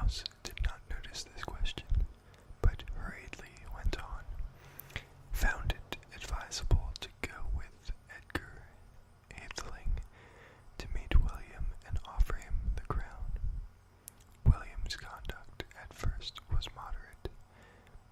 mouse did not notice this question, but hurriedly went on. Found it advisable to go with Edgar Atheling to meet William and offer him the crown. William's conduct at first was moderate,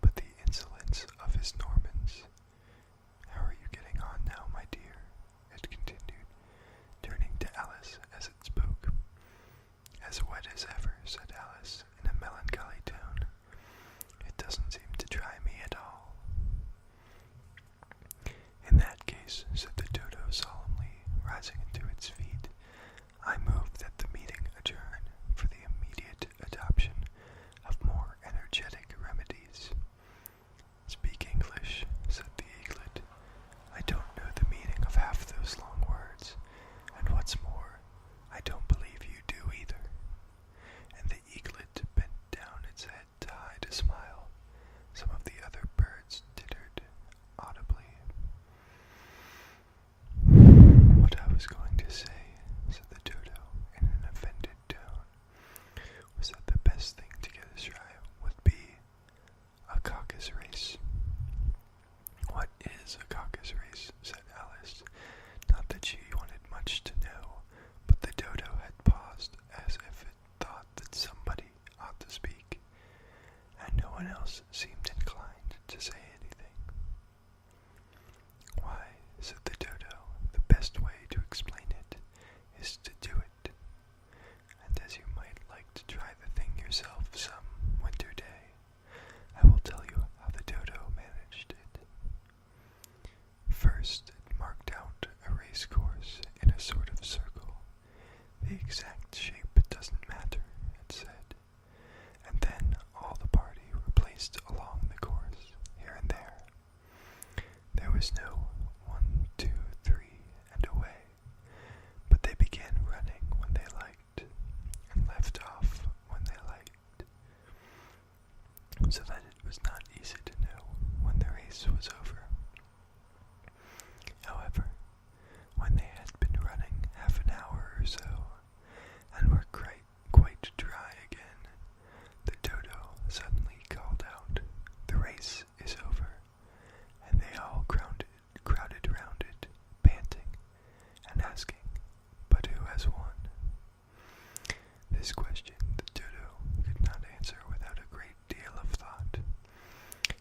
but the insolence of his Normans. How are you getting on now, my dear? It continued, turning to Alice as it spoke. As wet as ever, said Alice, in a melancholy tone. It doesn't seem to try me at all. In that case, said the dodo solemnly, rising to its feet, I move that the meeting adjourn for the immediate adoption of more energetic remedies. Speak English, said the eaglet. I don't know the meaning of half those long words, and what's more, I don't believe you do either. And the eaglet bent down its head to hide a smile. Some of the other birds tittered audibly. What I was going to say, said the dodo in an offended tone, was that the best thing to get us right would be a caucus race. What is a caucus race? Said Alice. Not that she wanted much to know, but the dodo had paused as if it thought that somebody ought to speak, and no one else seemed inclined to say anything. Why, said the dodo, the best way to explain it is to do it, and as you might like to try the thing yourself some winter day, I will tell you how the dodo managed it. First, it marked out a race course in a sort of circle. The exact shape doesn't matter, it said, and then all the party were placed along the course, here and there. There was no 1, 2, 3, and away, but they began running when they liked, and left off when they liked, so that it was not easy to know when the race was over. However, when they had been running half an hour or so, and were quite dry again, the dodo suddenly called out, The race is over, and they all crowded round it, panting, and asking, But who has won? This question the dodo could not answer without a great deal of thought,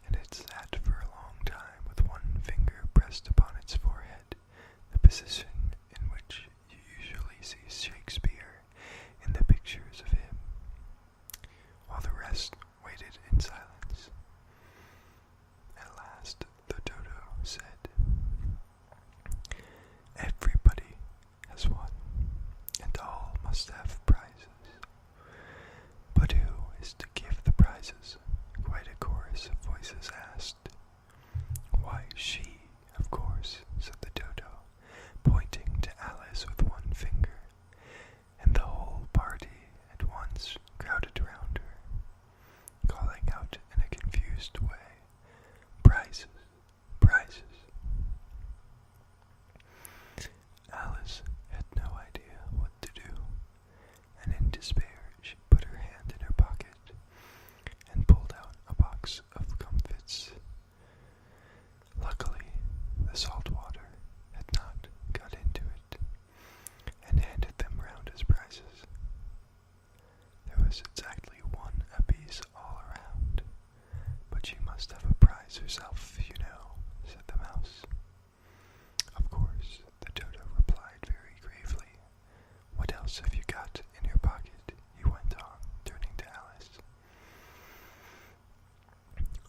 and it sat for a long time with one finger pressed upon its forehead, the position in which you usually see Shakespeare in the pictures of him, while the rest waited in silence. At last the dodo said, Everybody has won, and all must have prizes. But who is to give the prizes? Quite a chorus of voices asked. Why, she, of course, said the dodo, pointing to Alice with one finger, and the whole party at once crowded round her, calling out in a confused way, Prizes, prizes. Alice had no idea what to do, and in despair she put her hand in her pocket and pulled out a box of comfits. Luckily, the salt water had not got into it, and handed them round as prizes. There was exactly one apiece all around, but she must have a prize herself, you know, said the mouse. Of course, the dodo replied very gravely. What else have you got in your pocket? He went on, turning to Alice.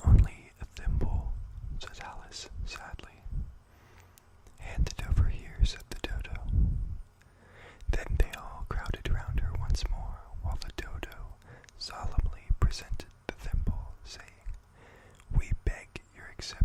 Only a thimble, said Alice sadly. Hand it over here, said the dodo. Then they all crowded round her once more, while the dodo solemnly presented the thimble, saying, We beg your acceptance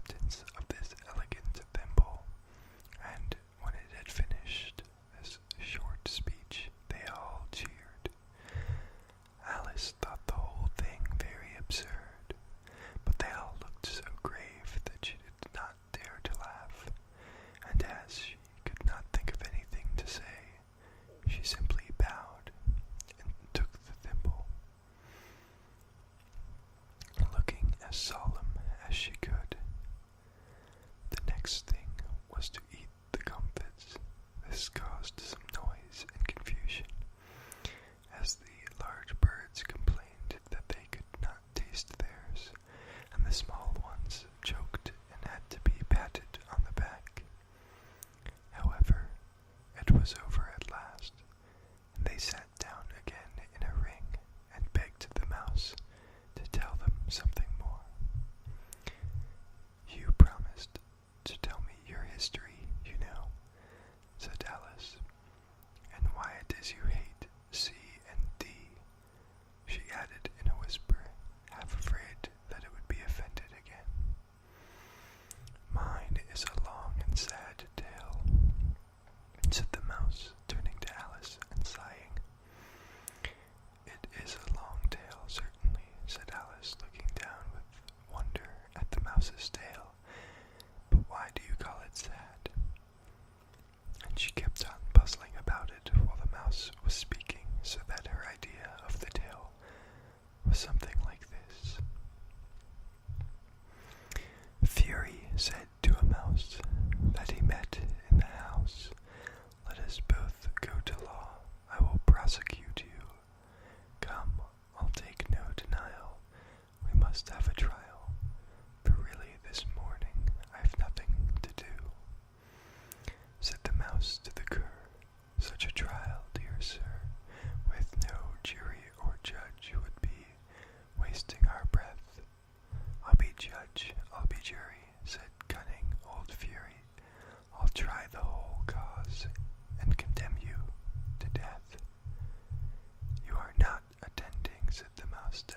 wasting our breath. I'll be judge, I'll be jury, said cunning old Fury. I'll try the whole cause, and condemn you to death. You are not attending, said the mouse to